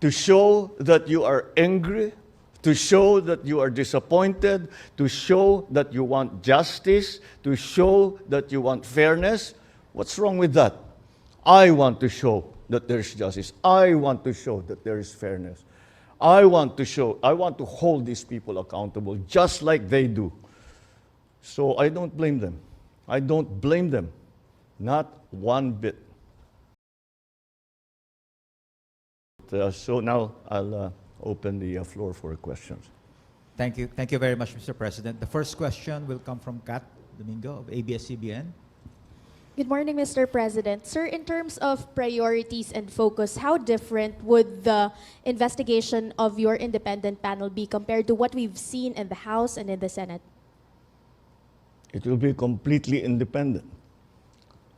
to show that you are angry, to show that you are disappointed, to show that you want justice, to show that you want fairness. What's wrong with that? I want to show that there's justice. I want to show that there is fairness. I want to hold these people accountable just like they do. So I don't blame them. I don't blame them. Not one bit. So now I'll open the floor for questions. Thank you. Thank you very much, Mr. President. The first question will come from Kat Domingo of ABS-CBN. Good morning, Mr. President. Sir, in terms of priorities and focus, how different would the investigation of your independent panel be compared to what we've seen in the House and in the Senate? It will be completely independent.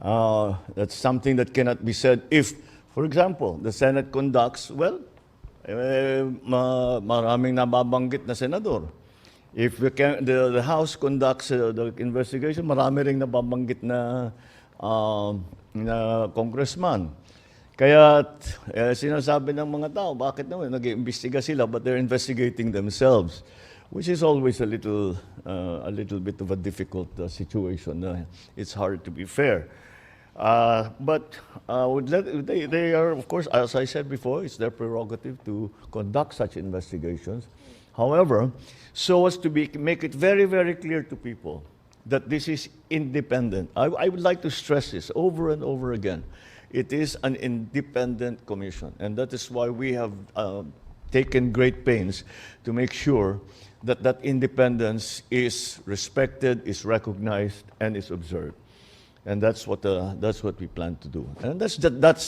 That's something that cannot be said if, for example, the Senate conducts, maraming nababanggit na senador. If the House conducts the investigation, marami ring nababanggit na congressman. Kaya sinasabi ng mga tao, bakit naman nag-iimbestiga sila but they're investigating themselves, which is always a little bit of a difficult situation. It's hard to be fair. But they are, of course, as I said before, it's their prerogative to conduct such investigations. However, so as to make it very, very clear to people that this is independent. I would like to stress this over and over again. It is an independent commission, and that is why we have taken great pains to make sure that that independence is respected, is recognized, and is observed. And that's what we plan to do. And that's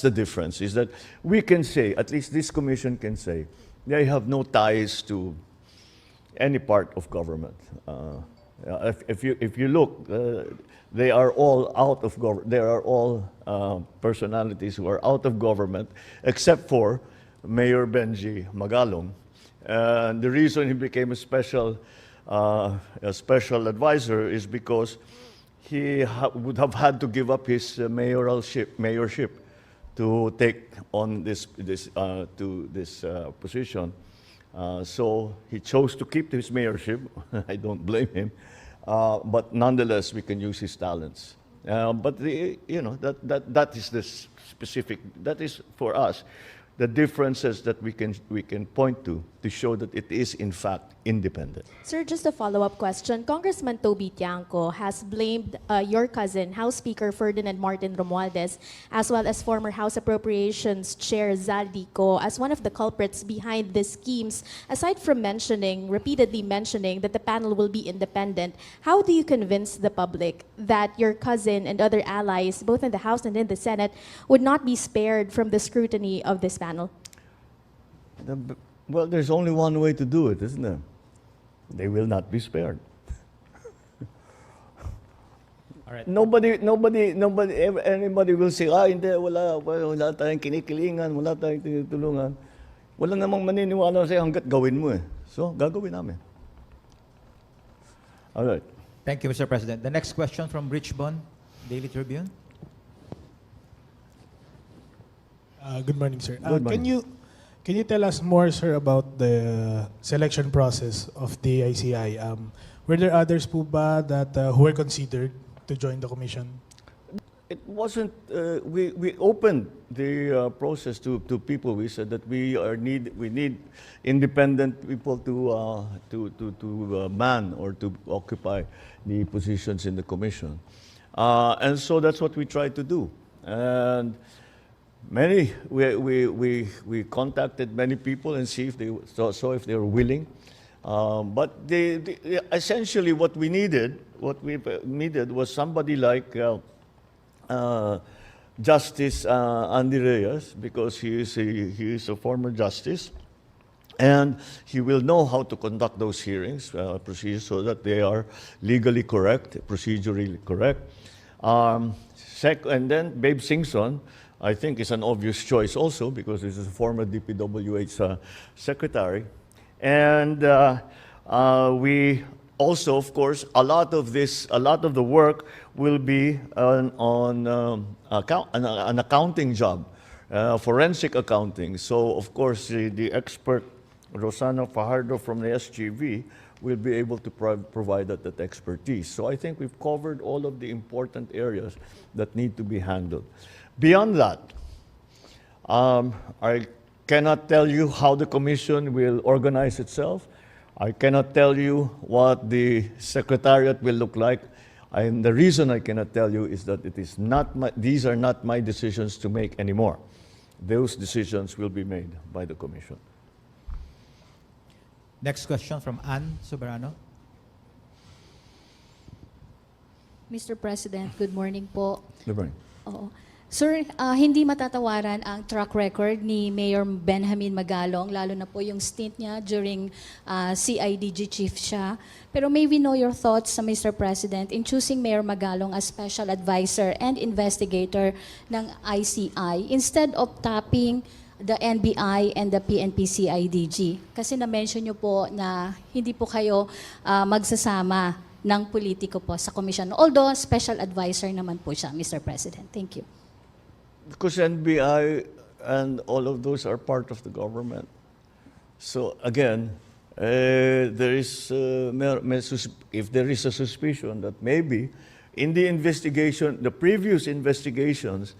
the difference, is that we can say, at least this commission can say, they have no ties to any part of government. If you look, they are all out of government. There are all personalities who are out of government, except for Mayor Benji Magalong. And the reason he became a special advisor is because he would have had to give up his mayorship to take on this position. So he chose to keep his mayorship. I don't blame him, but nonetheless, we can use his talents. But that is the specific. That is for us the differences that we can point to show that it is in fact independent. Sir, just a follow-up question. Congressman Toby Tiangco has blamed your cousin, House Speaker Ferdinand Martin Romualdez, as well as former House Appropriations Chair Zaldico as one of the culprits behind the schemes. Aside from repeatedly mentioning that the panel will be independent, how do you convince the public that your cousin and other allies, both in the House and in the Senate, would not be spared from the scrutiny of this panel? Well, there's only one way to do it, isn't there? They will not be spared. All right. Anybody will say, hindi, wala tayong kinikilingan, wala tayong tinutulungan. Wala namang maniniwala sa'yo hanggat gawin mo eh. So, gagawin namin. All right. Thank you, Mr. President. The next question from Rich Bon, Daily Tribune. Good morning, sir. Good morning. Can you tell us more, sir, about the selection process of the ICI? Were there others po ba that who were considered to join the commission? It wasn't. We opened the process to people. We said that we need independent people to man or to occupy the positions in the commission, and so that's what we tried to do. And we contacted many people and see if they were willing. But essentially what we needed was somebody like Justice Andy Reyes, because he is a former justice, and he will know how to conduct those hearings procedures so that they are legally correct, procedurally correct. And then Babe Singson, I think, is an obvious choice also, because this is a former DPWH secretary. And we also, of course, a lot of the work will be on an accounting job, forensic accounting. So, of course, the expert, Rosana Fajardo from the SGV, will be able to provide that expertise. So I think we've covered all of the important areas that need to be handled. Beyond that, I cannot tell you how the commission will organize itself. I cannot tell you what the secretariat will look like. And the reason I cannot tell you is that it is not these are not my decisions to make anymore. Those decisions will be made by the commission. Next question from Ann Soberano. Mr. President, good morning po. Good morning. Oo. Sir, hindi matatawaran ang track record ni Mayor Benjamin Magalong, lalo na po yung stint niya during CIDG chief siya. Pero may we know your thoughts, Mr. President, in choosing Mayor Magalong as special advisor and investigator ng ICI instead of tapping the NBI and the PNP-CIDG? Kasi na-mention niyo po na hindi po kayo magsasama ng politiko po sa komisyon. Although, special advisor naman po siya, Mr. President. Thank you. Because NBI and all of those are part of the government. So again, there is, if there is a suspicion that maybe in the investigation, the previous investigations,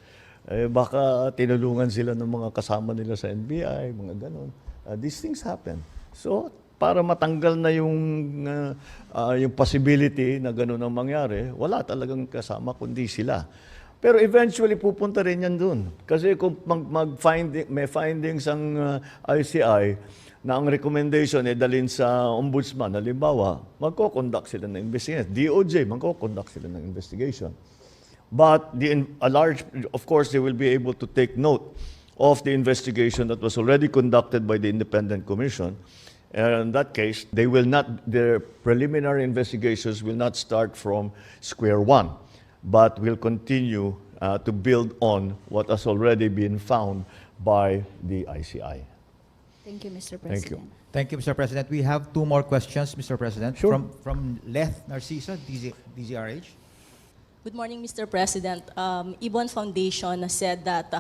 baka tinulungan sila ng mga kasama nila sa NBI, mga ganon. These things happen. So, para matanggal na yung possibility na ganon ang mangyari, wala talagang kasama kundi sila. Pero eventually pupunta rin yan dun. Kasi kung may findings ang ICI na ang recommendation ay dalhin sa ombudsman, halimbawa, magko-conduct sila ng investigation. DOJ, magko-conduct sila ng investigation. But of course, they will be able to take note of the investigation that was already conducted by the Independent Commission. And in that case, their preliminary investigations will not start from square one, but will continue to build on what has already been found by the ICI. Thank you, Mr. President. Thank you. Thank you, Mr. President. We have two more questions, Mr. President. Sure. From Leth Narciso, DZRH. Good morning, Mr. President. Ibon Foundation said that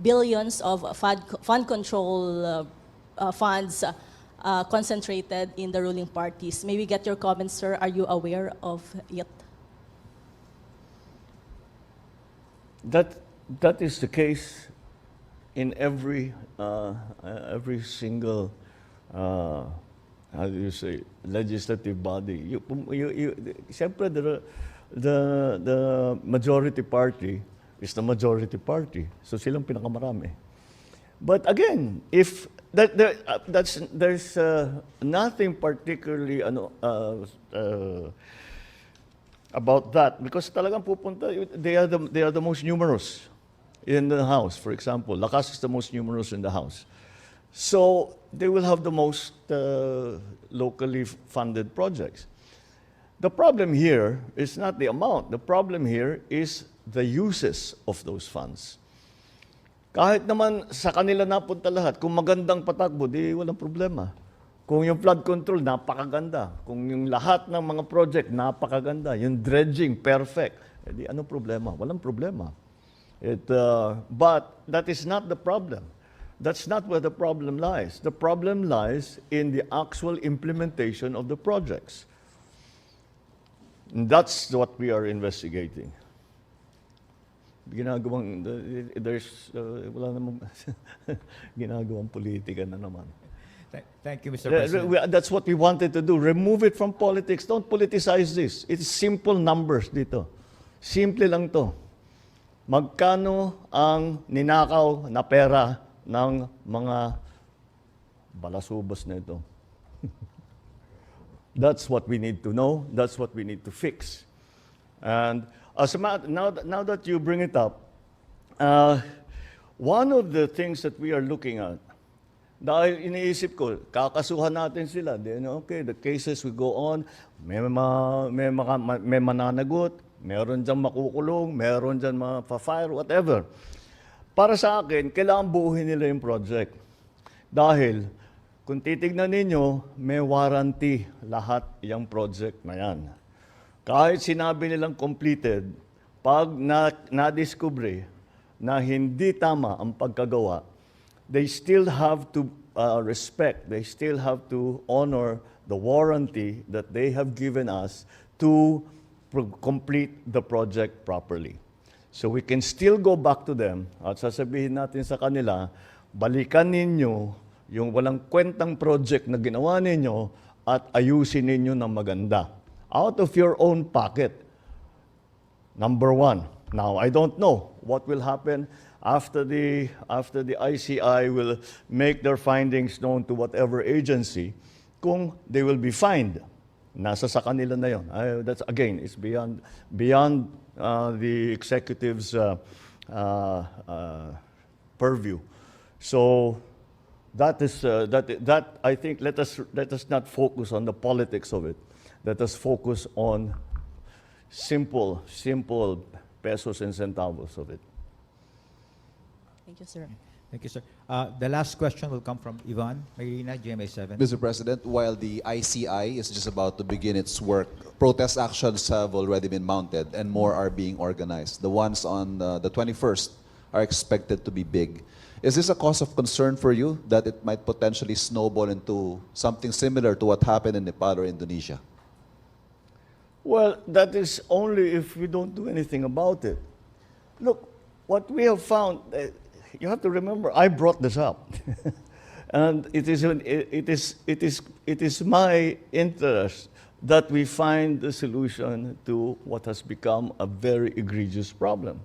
billions of fund control funds concentrated in the ruling parties. May we get your comments, sir? Are you aware of it? That is the case in every single how do you say legislative body. Siyempre, the majority party is the majority party, so silang pinakamarami. But again, if there's nothing particularly about that, because talagang pupunta, they are the most numerous in the House. For example, Lakas is the most numerous in the House. So they will have the most locally funded projects. The problem here is not the amount. The problem here is the uses of those funds. Kahit naman sa kanila napunta lahat, kung magandang patakbo, di walang problema. Kung yung flood control, napakaganda. Kung yung lahat ng mga project, napakaganda. Yung dredging, perfect. Eh di, ano problema? Walang problema. But that is not the problem. That's not where the problem lies. The problem lies in the actual implementation of the projects. And that's what we are investigating. Wala namang ginagawang politika na naman. Thank you, Mr. President. That's what we wanted to do. Remove it from politics. Don't politicize this. It's simple numbers dito. Simple lang to. Magkano ang ninakaw na pera ng mga balasubas na ito? That's what we need to know. That's what we need to fix. And now that you bring it up, one of the things that we are looking at, dahil iniisip ko, kakasuhan natin sila. Then, okay, the cases will go on. May mananagot, meron dyan makukulong, meron dyan ma-fire, whatever. Para sa akin, kailangan buuhin nila yung project. Dahil, kung titignan ninyo, may warranty lahat yung project na yan. Kahit sinabi nilang completed, pag na-discover na hindi tama ang pagkagawa, they still have to respect, they still have to honor the warranty that they have given us to complete the project properly. So we can still go back to them at sasabihin natin sa kanila, balikan ninyo yung walang kwentang project na ginawa ninyo at ayusin ninyo ng maganda. Out of your own pocket. Number one. Now, I don't know what will happen after the ICI will make their findings known to whatever agency, kung they will be fined. Nasa sa kanila na yun. That's, again, it's beyond the executive's purview. So that I think, let us not focus on the politics of it. Let us focus on simple pesos and centavos of it. Thank you, sir. Thank you, sir. The last question will come from Ivan Marina, GMA7. Mr. President, while the ICI is just about to begin its work, protest actions have already been mounted and more are being organized. The ones on the 21st are expected to be big. Is this a cause of concern for you that it might potentially snowball into something similar to what happened in Nepal or Indonesia? Well, that is only if we don't do anything about it. Look, what we have found, you have to remember, I brought this up. And it is my interest that we find the solution to what has become a very egregious problem.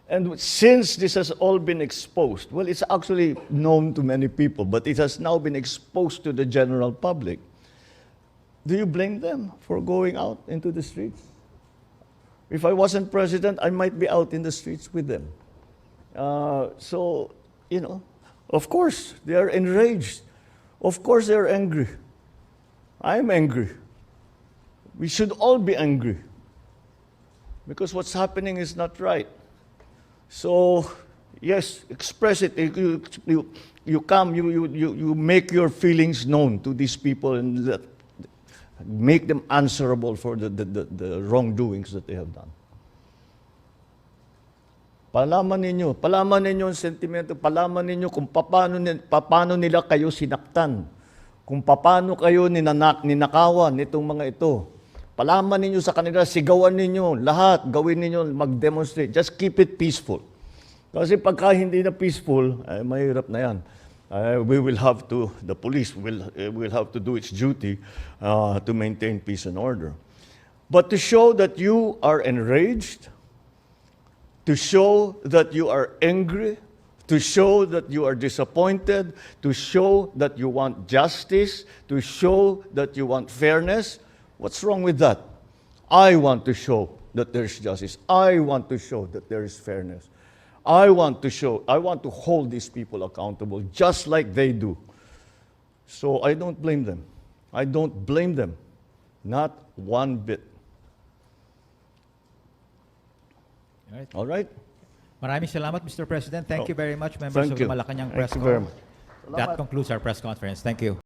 And since this has all been exposed, well, it's actually known to many people, but it has now been exposed to the general public. Do you blame them for going out into the streets? If I wasn't president, I might be out in the streets with them. So, you know, of course, they are enraged. Of course, they are angry. I'm angry. We should all be angry because what's happening is not right. So, yes, express it. You come, you make your feelings known to these people and make them answerable for the wrongdoings that they have done. Palaman ninyo ang sentimento, palaman ninyo kung paano nila kayo sinaktan, kung paano kayo ninakawan nitong mga ito. Palaman ninyo sa kanila, sigawan ninyo, lahat, gawin ninyo, mag-demonstrate. Just keep it peaceful. Kasi pagka hindi na peaceful, mahirap na yan. The police will have to do its duty to maintain peace and order. But to show that you are enraged, to show that you are angry, to show that you are disappointed, to show that you want justice, to show that you want fairness, what's wrong with that? I want to show that there's justice. I want to show that there is fairness. I want to hold these people accountable just like they do. So I don't blame them. I don't blame them. Not one bit. All right? Maraming salamat, Mr. President. Thank you very much, members Thank of you. the Malacanang Thank Press you very Corps. much. That concludes our press conference. Thank you.